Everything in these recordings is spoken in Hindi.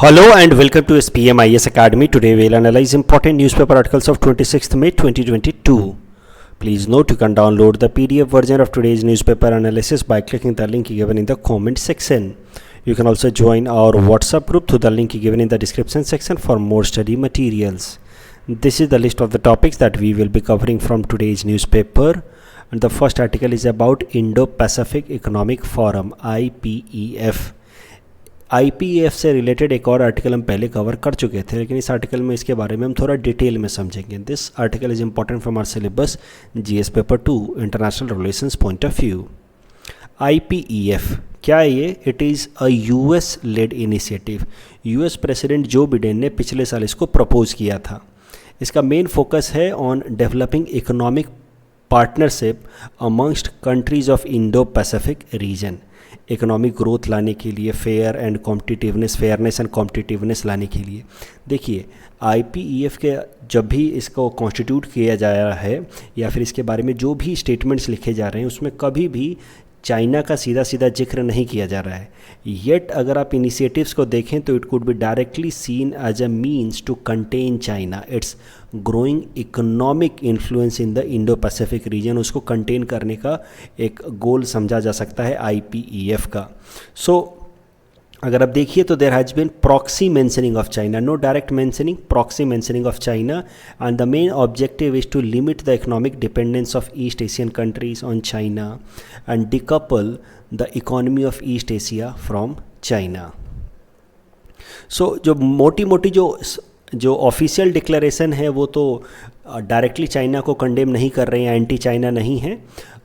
Hello and welcome to SPM IS Academy. Today we'll analyze important newspaper articles of 26th May 2022. Please note you can download the PDF version of today's newspaper analysis by clicking the link given in the comment section. You can also join our WhatsApp group through the link given in the description section for more study materials. This is the list of the topics that we will be covering from today's newspaper. And the first article is about Indo-Pacific Economic Forum IPEF. IPEF से रिलेटेड एक और आर्टिकल हम पहले कवर कर चुके थे, लेकिन इस आर्टिकल में इसके बारे में हम थोड़ा डिटेल में समझेंगे. This article is important from our syllabus GS paper 2 international relations point of view. IPEF क्या है ये? It is a US led initiative. US president Joe Biden ने पिछले साल इसको प्रपोज किया था. इसका मेन फोकस है on developing economic partnership amongst countries of Indo Pacific region. Economic growth लाने के लिए, फेयरनेस एंड कॉम्पिटिटिवनेस लाने के लिए. देखिए, IPEF के जब भी इसको कॉन्स्टिट्यूट किया जा रहा है या फिर इसके बारे में जो भी स्टेटमेंट्स लिखे जा रहे हैं उसमें कभी भी चाइना का सीधा सीधा जिक्र नहीं किया जा रहा है. येट अगर आप इनिशिएटिव्स को देखें तो it could be directly seen as a means to contain China. Its growing economic influence in the Indo Pacific region, उसको कंटेन करने का एक गोल समझा जा सकता है IPEF का. सो अगर आप देखिए तो there has been proxy mentioning of China, no direct mentioning, proxy mentioning of China, and the main objective is to limit the economic dependence of East Asian countries on China and decouple the economy of East Asia from China. So जो मोटी मोटी जो ऑफिशियल डिक्लेरेशन है वो तो डायरेक्टली चाइना को कंडेम नहीं कर रहे हैं, एंटी चाइना नहीं है.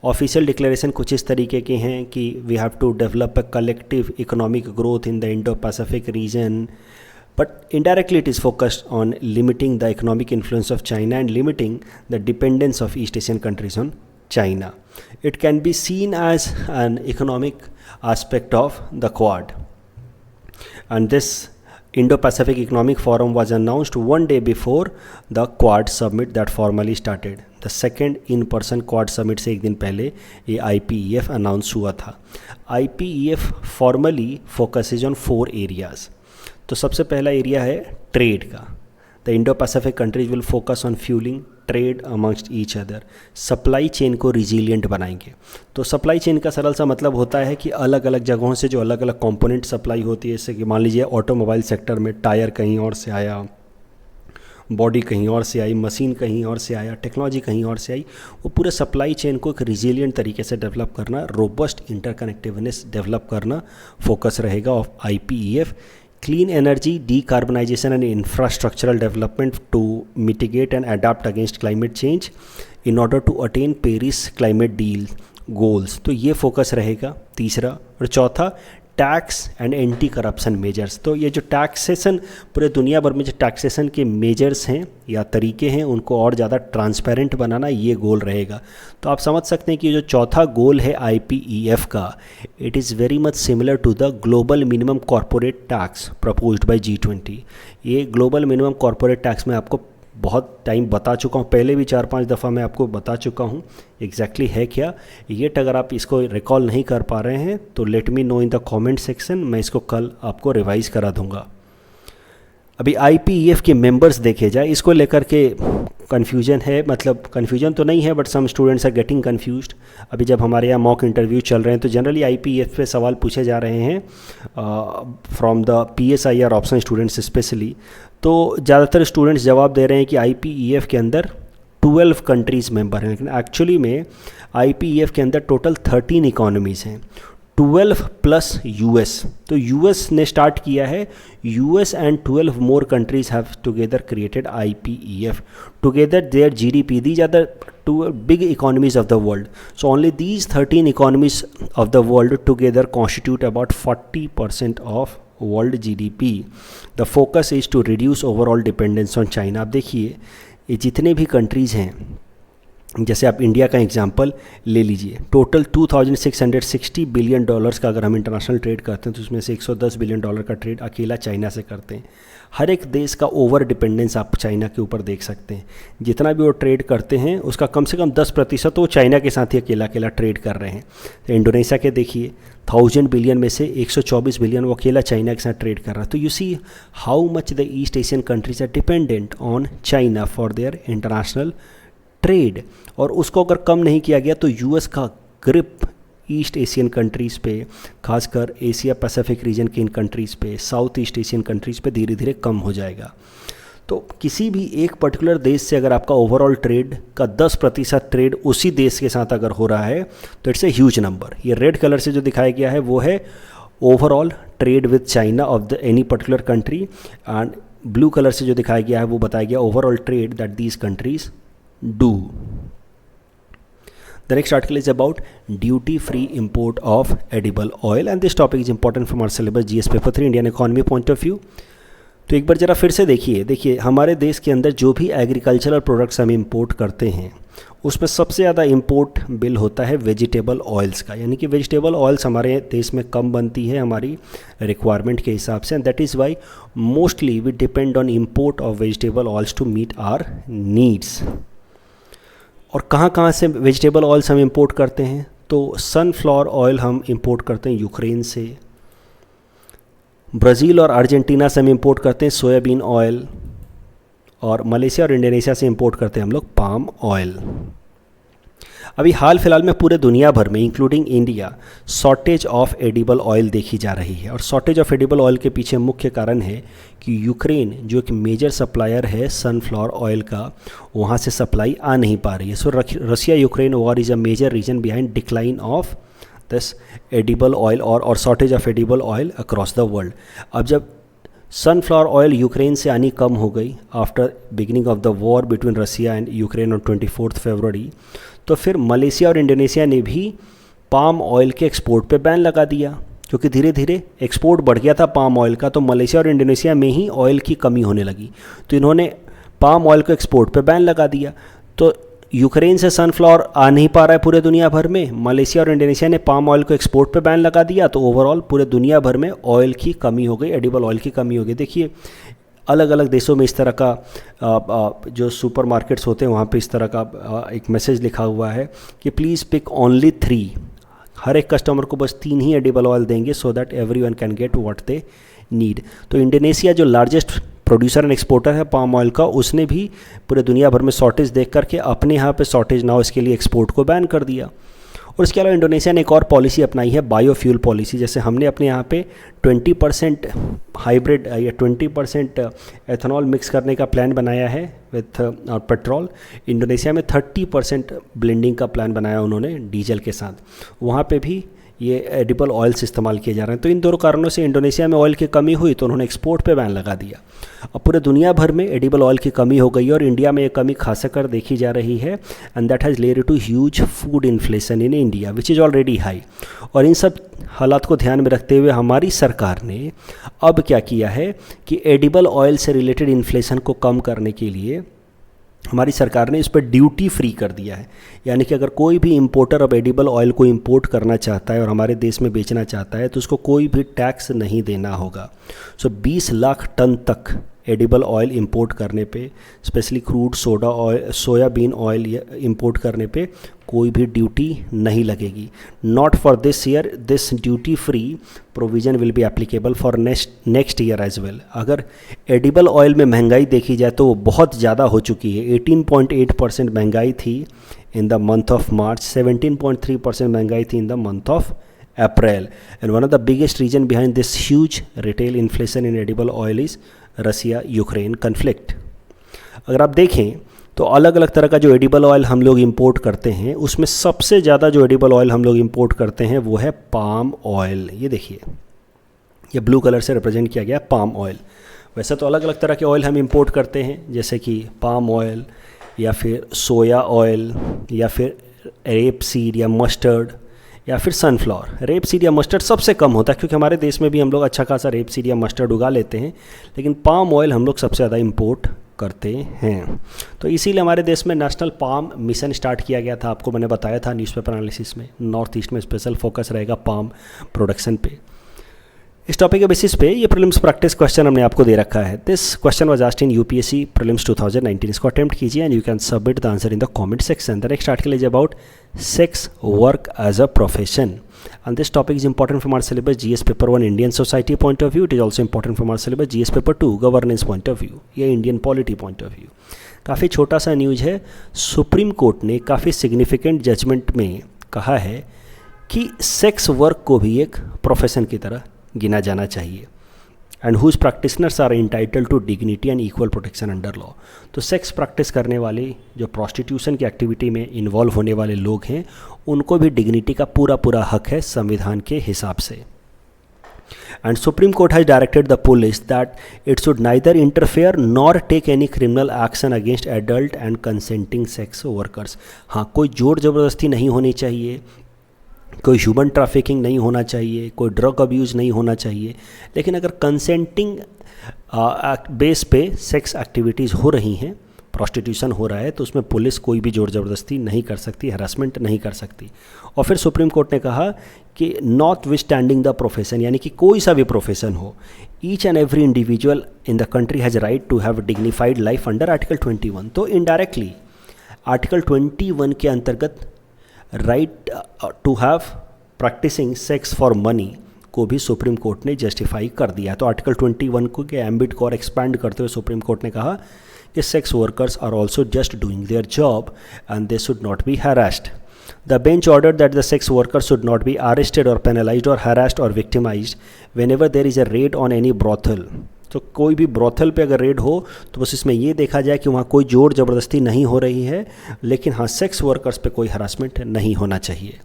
ऑफिशियल डिक्लेरेशन कुछ इस तरीके के हैं कि we have to develop a collective economic growth in the Indo Pacific region, but indirectly it is focused on limiting the economic influence of China and limiting the dependence of East Asian countries on China. It can be seen as an economic aspect of the Quad. And this Indo-Pacific Economic Forum was announced one day before the Quad Summit that formally started. The second in-person Quad Summit से एक दिन पहले ये IPEF अनाउंस हुआ था. IPEF formally focuses on 4 areas. तो सबसे पहला एरिया है ट्रेड का. The Indo-Pacific countries will focus on fueling trade amongst each other. Supply chain को रिजिलियंट बनाएंगे. तो सप्लाई चेन का सरल सा मतलब होता है कि अलग अलग जगहों से जो अलग अलग कंपोनेंट सप्लाई होती है, जैसे कि मान लीजिए ऑटोमोबाइल सेक्टर में टायर कहीं और से आया, बॉडी कहीं और से आई, मशीन कहीं और से आया, टेक्नोलॉजी कहीं और से आई, वो पूरे सप्लाई चेन को एक रिजिलियंट तरीके से डेवलप करना, रोबस्ट इंटरकनेक्टिवनेस डेवलप करना फोकस रहेगा of IPEF. Clean energy, decarbonization and infrastructural development to mitigate and adapt against climate change in order to attain Paris climate deal goals. तो ये फोकस रहेगा तीसरा. और चौथा tax and anti corruption measures. तो ये जो टैक्सेशन पूरे दुनिया भर में जो टैक्सेशन के मेजर्स हैं या तरीके हैं उनको और ज़्यादा ट्रांसपेरेंट बनाना, ये गोल रहेगा. तो आप समझ सकते हैं कि जो चौथा गोल है IPEF का, it is very much similar to the global minimum corporate tax proposed by G20. ये ग्लोबल मिनिमम कॉरपोरेट टैक्स में आपको बहुत टाइम बता चुका हूँ, पहले भी 4-5 दफ़ा मैं आपको बता चुका हूँ एग्जैक्टली है क्या. येट अगर आप इसको रिकॉल नहीं कर पा रहे हैं तो let me know in the comment section, मैं इसको कल आपको रिवाइज़ करा दूँगा. अभी IPEF के मेंबर्स देखे जाए, इसको लेकर के कन्फ्यूजन है, मतलब कन्फ्यूजन तो नहीं है but some students are getting confused. अभी जब हमारे यहाँ मॉक इंटरव्यू चल रहे हैं तो जनरली IPEF पे सवाल पूछे जा रहे हैं from the PSIR option students specially. तो ज़्यादातर स्टूडेंट्स जवाब दे रहे हैं कि IPEF के अंदर 12 कंट्रीज़ मेंबर हैं, लेकिन एक्चुअली में IPEF के अंदर टोटल 13 इकोनॉमीज़ हैं, 12 प्लस US. तो US ने स्टार्ट किया है. US and 12 more countries have together created IPEF. Together their GDP, these are the 2 big economies of the world. So only these 13 economies of the world together constitute about 40% of world GDP. The focus is to reduce overall dependence on China. आप देखिए ये जितने भी कंट्रीज़ हैं जैसे आप इंडिया का एग्जांपल ले लीजिए, टोटल 2660 बिलियन डॉलर्स का अगर हम इंटरनेशनल ट्रेड करते हैं तो उसमें से 110 बिलियन डॉलर का ट्रेड अकेला चाइना से करते हैं। हर एक देश का ओवर डिपेंडेंस आप चाइना के ऊपर देख सकते हैं। जितना भी वो ट्रेड करते हैं उसका कम से कम 10% तो वो चाइना के साथ ही अकेला ट्रेड कर रहे हैं। तो इंडोनेशिया के देखिए 1000 बिलियन में से 124 बिलियन वो अकेला चाइना के साथ ट्रेड कर रहा है। तो you see how much the East Asian countries are dependent on China for their international trade. और उसको अगर कम नहीं किया गया तो यूएस का ग्रिप ईस्ट एशियन कंट्रीज़ पे, खासकर एशिया पैसिफिक रीजन के इन कंट्रीज़ पे, साउथ ईस्ट एशियन कंट्रीज़ पे धीरे धीरे कम हो जाएगा। तो किसी भी एक पर्टिकुलर देश से अगर आपका ओवरऑल ट्रेड का 10% ट्रेड उसी देश के साथ अगर हो रहा है तो इट्स ए ह्यूज नंबर। ये रेड कलर से जो दिखाया गया है वो है overall trade with China of the any particular country, and blue colour से जो दिखाया गया है वो बताया गया overall trade that these countries do. The next article is about duty-free import of edible oil, and this topic is important from our syllabus GS paper 3 Indian economy point of view. तो एक बार ज़रा फिर से देखिए हमारे देश के अंदर जो भी एग्रीकल्चरल प्रोडक्ट्स हम इंपोर्ट करते हैं उसमें सबसे ज़्यादा इंपोर्ट बिल होता है वेजिटेबल ऑयल्स का, यानी कि वेजिटेबल ऑयल्स हमारे देश में कम बनती है हमारी रिक्वायरमेंट के हिसाब से, and that is why mostly we depend on import of vegetable oils to meet our needs. और कहाँ से वेजिटेबल ऑयल्स हम इंपोर्ट करते हैं, तो सनफ्लावर ऑयल हम इंपोर्ट करते हैं यूक्रेन से, ब्राज़ील और अर्जेंटीना से हम इंपोर्ट करते हैं सोयाबीन ऑयल, और मलेशिया और इंडोनेशिया से इंपोर्ट करते हैं हम लोग पाम ऑयल। अभी हाल फिलहाल में पूरे दुनिया भर में including India shortage of edible oil देखी जा रही है, और शॉर्टेज ऑफ एडिबल ऑयल के पीछे मुख्य कारण है कि यूक्रेन जो एक मेजर सप्लायर है सनफ्लावर ऑयल का, वहाँ से सप्लाई आ नहीं पा रही है। So Russia Ukraine war is a major reason behind decline of this edible oil और shortage of edible oil across the world. अब जब सनफ्लावर ऑयल यूक्रेन से आनी कम हो गई after beginning of the war between Russia and Ukraine on 24 February, तो फिर मलेशिया और इंडोनेशिया ने भी पाम ऑयल के एक्सपोर्ट पे बैन लगा दिया, क्योंकि धीरे धीरे एक्सपोर्ट बढ़ गया था पाम ऑयल का, तो मलेशिया और इंडोनेशिया में ही ऑयल की कमी होने लगी, तो इन्होंने पाम ऑयल को एक्सपोर्ट पे बैन लगा दिया। तो यूक्रेन से सनफ्लावर आ नहीं पा रहा है पूरे दुनिया भर में, मलेशिया और इंडोनेशिया ने पाम ऑयल को एक्सपोर्ट पे बैन लगा दिया, तो ओवरऑल पूरे दुनिया भर में ऑयल की कमी हो गई, एडिबल ऑयल की कमी हो गई। देखिए अलग अलग देशों में इस तरह का जो सुपरमार्केट्स होते हैं वहाँ पे इस तरह का एक मैसेज लिखा हुआ है कि प्लीज़ पिक ओनली 3, हर एक कस्टमर को बस 3 ही एडिबल ऑयल देंगे so that everyone can get what they need. तो इंडोनेशिया जो लार्जेस्ट प्रोड्यूसर एंड एक्सपोर्टर है पाम ऑयल का, उसने भी पूरे दुनिया भर में शॉर्टेज देख करके अपने यहाँ पे शॉर्टेज ना हो इसके लिए एक्सपोर्ट को बैन कर दिया। और इसके अलावा इंडोनेशिया ने एक और पॉलिसी अपनाई है बायोफ्यूल पॉलिसी। जैसे हमने अपने यहाँ पे 20% हाइब्रिड या 20% एथेनॉल मिक्स करने का प्लान बनाया है विथ पेट्रोल, इंडोनेशिया में 30% ब्लेंडिंग का प्लान बनाया उन्होंने डीजल के साथ, वहाँ पे भी ये एडिबल ऑयल्स इस्तेमाल किए जा रहे हैं। तो इन दोनों कारणों से इंडोनेशिया में ऑयल की कमी हुई तो उन्होंने एक्सपोर्ट पे बैन लगा दिया। अब पूरे दुनिया भर में एडिबल ऑयल की कमी हो गई और इंडिया में ये कमी खासा कर देखी जा रही है, and that has led to huge food inflation in India which is already high. और इन सब हालात को ध्यान में रखते हुए हमारी सरकार ने अब क्या किया है कि एडिबल ऑयल से रिलेटेड इन्फ्लेशन को कम करने के लिए हमारी सरकार ने इस पर ड्यूटी फ्री कर दिया है। यानी कि अगर कोई भी इंपोर्टर अब एडिबल ऑयल को इंपोर्ट करना चाहता है और हमारे देश में बेचना चाहता है तो उसको कोई भी टैक्स नहीं देना होगा। सो 20 लाख टन तक एडिबल ऑयल इंपोर्ट करने पे, specially crude soda oil, soybean oil import करने पे कोई भी ड्यूटी नहीं लगेगी। Not for this year, this duty free provision will be applicable for next year as well. अगर एडिबल ऑयल में महंगाई देखी जाए तो वो बहुत ज़्यादा हो चुकी है। 18.8% महंगाई थी in the month of March, 17.3% महंगाई थी in the month of April, and one of the biggest reason behind this huge retail inflation in edible oil is Russia Ukraine conflict. अगर आप देखें तो अलग अलग तरह का जो एडिबल ऑयल हम लोग इंपोर्ट करते हैं उसमें सबसे ज़्यादा जो एडिबल ऑयल हम लोग इंपोर्ट करते हैं वो है पाम ऑयल। ये देखिए, ये ब्लू कलर से रिप्रेजेंट किया गया पाम ऑयल। वैसे तो अलग अलग तरह के ऑयल हम इंपोर्ट करते हैं, जैसे कि पाम ऑयल या फिर सोया ऑयल या फिर रेप सीड या मस्टर्ड या फिर सनफ्लावर। रेप सीड या मस्टर्ड सबसे कम होता है क्योंकि हमारे देश में भी हम लोग अच्छा खासा रेप सीड या मस्टर्ड उगा लेते हैं, लेकिन पाम ऑयल हम लोग सबसे ज़्यादा इंपोर्ट करते हैं। तो इसीलिए हमारे देश में नेशनल पाम मिशन स्टार्ट किया गया था। आपको मैंने बताया था न्यूज़पेपर एनालिसिस में, नॉर्थ ईस्ट में स्पेशल फोकस रहेगा पाम प्रोडक्शन पे। इस टॉपिक के बेसिस पे ये प्रीलिम्स प्रैक्टिस क्वेश्चन हमने आपको दे रखा है। This question was asked in UPSC prelims 2019। इसको अटेम्प्ट कीजिए and you can submit the answer in the comment section. The next article is about sex work as a profession and this topic is important from our syllabus GS paper 1 Indian society point of view. It is also important from our syllabus GS paper 2 governance point of view या Indian polity point of view। काफ़ी छोटा सा न्यूज़ है। सुप्रीम कोर्ट ने काफ़ी सिग्निफिकेंट जजमेंट में कहा है कि सेक्स वर्क को भी एक प्रोफेशन की तरह गिना जाना चाहिए and whose practitioners are entitled to dignity and equal protection under law. तो सेक्स प्रैक्टिस करने वाले जो प्रोस्टिट्यूशन की एक्टिविटी में इन्वॉल्व होने वाले लोग हैं उनको भी डिग्निटी का पूरा हक है संविधान के हिसाब से। And Supreme Court has directed the police that it should neither interfere nor take any criminal action against adult and consenting sex workers. हाँ, कोई जोर ज़बरदस्ती नहीं होनी चाहिए, कोई ह्यूमन ट्रैफिकिंग नहीं होना चाहिए, कोई ड्रग अब्यूज़ नहीं होना चाहिए, लेकिन अगर कंसेंटिंग बेस पे सेक्स एक्टिविटीज़ हो रही हैं, प्रोस्टिट्यूशन हो रहा है, तो उसमें पुलिस कोई भी जोर ज़बरदस्ती नहीं कर सकती, हरासमेंट नहीं कर सकती। और फिर सुप्रीम कोर्ट ने कहा कि notwithstanding the profession, यानी कि कोई सा भी प्रोफेशन हो, each and every individual in the country has right to have dignified life under article 21। तो इनडायरेक्टली आर्टिकल 21 के अंतर्गत right to have practising sex for money को भी सुप्रीम कोर्ट ने जस्टिफाई कर दिया। तो आर्टिकल 21 को के एम्बिट को और एक्सपैंड करते हुए सुप्रीम कोर्ट ने कहा कि sex workers are also just doing their job and they should not be harassed. The bench order that the sex workers should not be arrested और पेनलाइज्ड और हैरास्ड और victimised whenever there is a raid on any brothel. तो कोई भी ब्रॉथल पे अगर रेड हो तो बस इसमें ये देखा जाए कि वहाँ कोई जोर ज़बरदस्ती नहीं हो रही है, लेकिन हाँ सेक्स वर्कर्स पे कोई हरासमेंट नहीं होना चाहिए।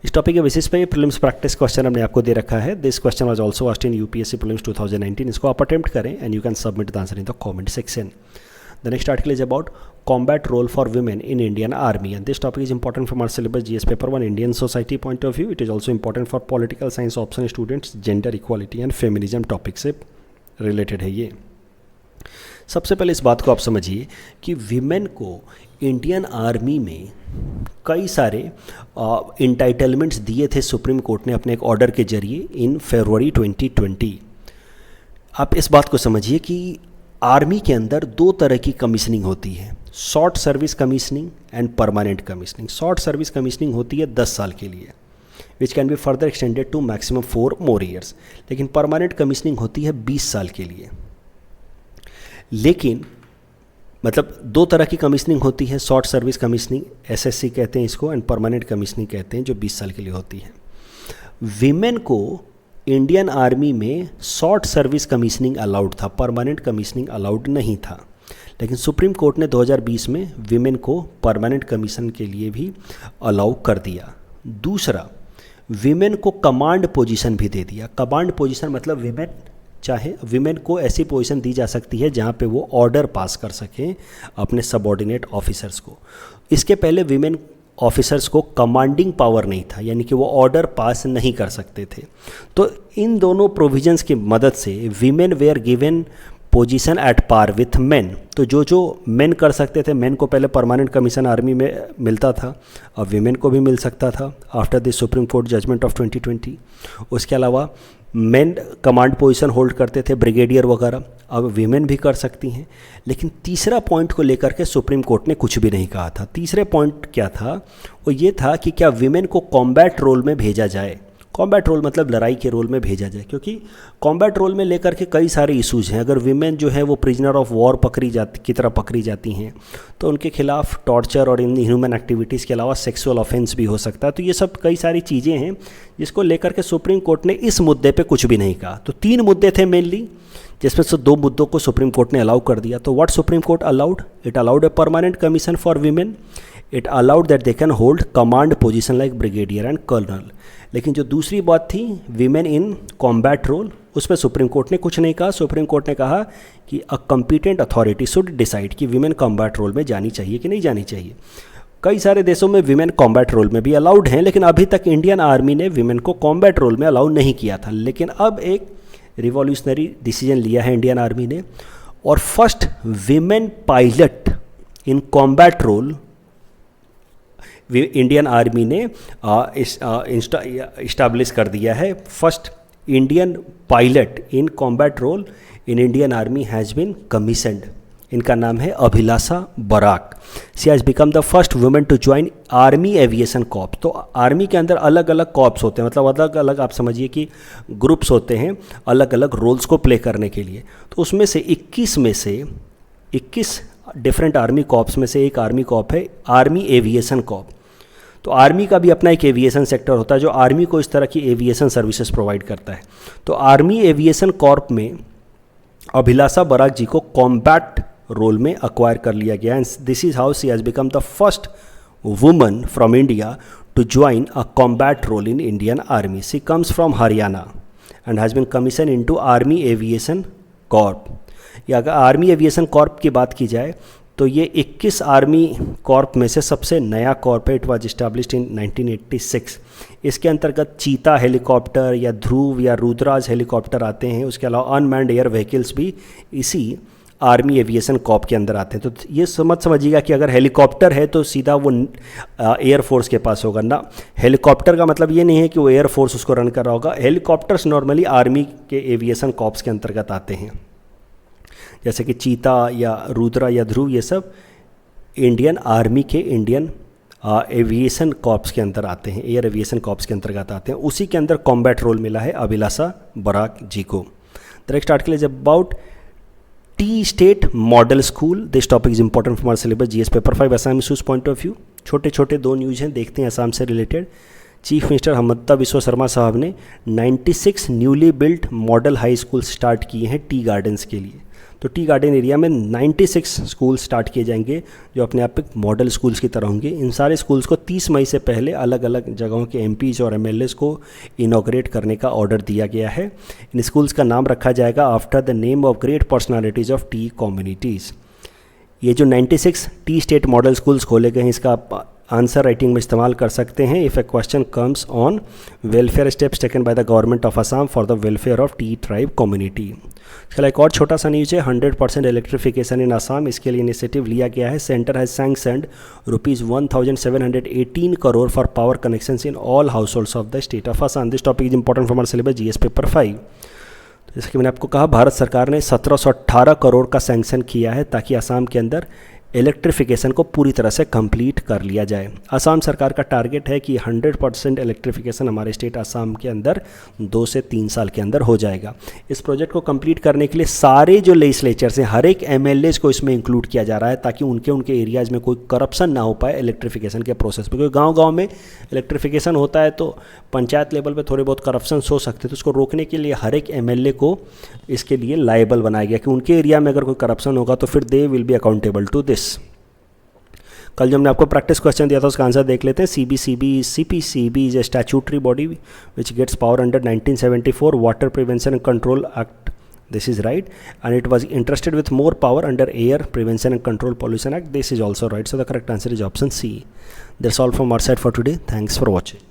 इस टॉपिक के बेसिस पे ये प्रीलिम्स प्रैक्टिस क्वेश्चन हमने आपको दे रखा है। This question was also asked in UPSC prelims 2019। इसको आप अटेम्प्ट करें and you can submit the answer in the comment section. The next article is about combat role for women in Indian Army, and this topic is important from our syllabus GS paper 1 Indian society point of view. It is also important for political science option students, gender equality and feminism topic से रिलेटेड है ये। सबसे पहले इस बात को आप समझिए कि विमेन को इंडियन आर्मी में कई सारे इंटाइटलमेंट्स दिए थे सुप्रीम कोर्ट ने अपने एक ऑर्डर के जरिए इन फरवरी 2020। आप इस बात को समझिए कि आर्मी के अंदर दो तरह की कमीशनिंग होती है, short service commissioning and permanent commissioning. Short service commissioning होती है 10 साल के लिए, which can be further extended to maximum 4 more years. लेकिन परमानेंट कमीशनिंग होती है 20 साल के लिए। लेकिन मतलब दो तरह की कमीशनिंग होती है, शॉर्ट सर्विस कमीशनिंग एसएससी कहते हैं इसको, एंड परमानेंट कमीशनिंग कहते हैं जो 20 साल के लिए होती है। विमेन को इंडियन आर्मी में शॉर्ट सर्विस कमीशनिंग अलाउड था, परमानेंट कमीशनिंग अलाउड नहीं था। लेकिन सुप्रीम कोर्ट ने 2020 में विमेन को परमानेंट कमीशन के लिए भी अलाउ कर दिया। दूसरा, विमेन को कमांड पोजीशन भी दे दिया। कमांड पोजीशन मतलब विमेन को ऐसी पोजीशन दी जा सकती है जहाँ पे वो ऑर्डर पास कर सकें अपने सबऑर्डिनेट ऑफिसर्स को। इसके पहले विमेन ऑफिसर्स को कमांडिंग पावर नहीं था, यानी कि वो ऑर्डर पास नहीं कर सकते थे। तो इन दोनों प्रोविजंस की मदद से women were given position at par with men. तो जो मेन कर सकते थे, मेन को पहले परमानेंट कमीशन आर्मी में मिलता था, अब विमेन को भी मिल सकता था after the Supreme Court judgement of 2020। उसके अलावा मेन कमांड पोजीशन होल्ड करते थे, ब्रिगेडियर वगैरह, अब विमेन भी कर सकती हैं। लेकिन तीसरा पॉइंट को लेकर के सुप्रीम कोर्ट ने कुछ भी नहीं कहा था। तीसरे पॉइंट क्या था, वो ये था कि क्या विमेन को कॉम्बैट रोल में भेजा जाए। कॉम्बैट रोल मतलब लड़ाई के रोल में भेजा जाए, क्योंकि कॉम्बैट रोल में लेकर के कई सारे इश्यूज़ हैं। अगर विमेन जो है वो प्रिजनर ऑफ वॉर की तरह पकड़ी जाती हैं तो उनके खिलाफ टॉर्चर और इन ह्यूमन एक्टिविटीज़ के अलावा सेक्सुअल ऑफेंस भी हो सकता है। तो ये सब कई सारी चीज़ें हैं जिसको लेकर के सुप्रीम कोर्ट ने इस मुद्दे पे कुछ भी नहीं कहा। तो 3 मुद्दे थे मेनली, जिसमें से 2 मुद्दों को सुप्रीम कोर्ट ने अलाउ कर दिया। तो what Supreme Court allowed, it allowed a permanent commission for women, it allowed that they can hold command position like brigadier and colonel. लेकिन जो दूसरी बात थी विमेन इन कॉम्बैट रोल, उसमें सुप्रीम कोर्ट ने कुछ नहीं कहा। सुप्रीम कोर्ट ने कहा कि a competent authority should decide कि विमेन कॉम्बैट रोल में जानी चाहिए कि नहीं जानी चाहिए। कई सारे देशों में विमेन कॉम्बैट रोल में भी अलाउड हैं, लेकिन अभी तक इंडियन आर्मी ने विमेन को कॉम्बैट रोल में अलाउ नहीं किया था। लेकिन अब एक रिवॉल्यूशनरी डिसीजन लिया है इंडियन आर्मी ने, और first women pilot in combat role Indian army ने इस्टेब्लिश कर दिया है. First Indian pilot in combat role in Indian army has been commissioned. इनका नाम है Abhilasha Barak. She has become the first women to join army aviation corps. तो आर्मी के अंदर अलग अलग कॉर्प्स होते हैं, मतलब अलग अलग आप समझिए कि ग्रुप्स होते हैं अलग अलग रोल्स को प्ले करने के लिए. तो उसमें से 21 डिफरेंट आर्मी कॉर्प्स में से एक आर्मी कॉर्प है आर्मी एविएशन कॉर्प. तो आर्मी का भी अपना एक एविएशन सेक्टर होता है जो आर्मी को इस तरह की एविएशन सर्विसेज प्रोवाइड करता है. तो आर्मी एविएशन कॉर्प में अभिलाषा बराक जी को कॉम्बैट रोल में अक्वायर कर लिया गया. And this is how she has become the first woman from India to join a combat role in Indian Army. She comes from Haryana and has been commission in to Army Aviation Corps. या अगर आर्मी एविएशन कॉर्प की बात की जाए तो ये 21 आर्मी कॉर्प में से सबसे नया कॉर्प है. It was established in 1986. इसके अंतर्गत चीता हेलीकॉप्टर या ध्रुव या रुद्राज हेलीकॉप्टर आते हैं. उसके अलावा अनमैन्ड एयर व्हीकल्स भी इसी आर्मी एविएशन कॉर्प के अंदर आते हैं. तो ये समझिएगा कि अगर हेलीकॉप्टर है तो सीधा वो एयरफोर्स के पास होगा ना. हेलीकॉप्टर का मतलब ये नहीं है कि वो एयरफोर्स उसको रन कर रहा होगा. हेलीकॉप्टर्स नॉर्मली आर्मी के एविएशन कॉर्प्स के अंतर्गत आते हैं, जैसे कि चीता या रुद्रा या ध्रुव. ये सब इंडियन आर्मी के इंडियन एविएशन कॉर्प्स के अंदर आते हैं, एयर एविएशन कॉर्प्स के अंतर्गत आते हैं. उसी के अंदर कॉम्बैट रोल मिला है अभिलाषा बराक जी को. The next article is about tea estate model school. This topic is important for our syllabus GS paper 5 Assam issues point of view. छोटे छोटे 2 न्यूज़ हैं, देखते हैं असम से related. Chief minister Himanta Biswa Sarma साहब ने 96 newly built model high school start किए हैं टी गार्डन्स के लिए. तो टी गार्डन एरिया में 96 स्कूल स्टार्ट किए जाएंगे जो अपने आप एक मॉडल स्कूल्स की तरह होंगे. इन सारे स्कूल्स को 30 मई से पहले अलग अलग जगहों के एमपीज और एमएलएस को इनॉग्रेट करने का ऑर्डर दिया गया है. इन स्कूल्स का नाम रखा जाएगा after the name of great personalities of T communities. ये जो 96 टी स्टेट मॉडल स्कूल्स खोले गए हैं इसका आप आंसर राइटिंग में इस्तेमाल कर सकते हैं. If A question comes on welfare steps taken by the government of Assam for the welfare of T tribe community. इसका एक और छोटा सा न्यूज़ है 100% इलेक्ट्रिफिकेशन इन असम. इसके लिए इनिशिएटिव लिया गया है. Centre has sanctioned ₹1718 crore for power connections in all households of the state of Assam. This topic is important for our syllabus GS paper 5. जैसे कि मैंने आपको कहा भारत सरकार ने 1718 करोड़ का सैंक्शन किया है ताकि असम के अंदर इलेक्ट्रिफिकेशन को पूरी तरह से कंप्लीट कर लिया जाए. असम सरकार का टारगेट है कि 100% इलेक्ट्रिफिकेशन हमारे स्टेट असम के अंदर 2 से 3 साल के अंदर हो जाएगा. इस प्रोजेक्ट को कंप्लीट करने के लिए सारे जो लेजिस्लेचर्स हैं हर एक एमएलएस को इसमें इंक्लूड किया जा रहा है ताकि उनके एरियाज़ में कोई करप्शन ना हो पाए इलेक्ट्रिफिकेशन के प्रोसेस पर. क्योंकि गाँव में इलेक्ट्रिफिकेशन होता है तो पंचायत लेवल पर थोड़े बहुत करप्शन हो सकते हैं. तो उसको रोकने के लिए हर एक एमएलए को इसके लिए लायबल बनाया गया कि उनके एरिया में अगर कोई करप्शन होगा तो फिर they will be accountable to this. कल जो हमने आपको प्रैक्टिस क्वेश्चन दिया था उसका आंसर देख लेते हैं. CPCB is a statutory body which gets power under 1974 water prevention and control act. This is right, and it was entrusted with more power under Air Prevention and Control Pollution Act. This is also right, so the correct answer is option C. That's all from our side for today. Thanks for watching.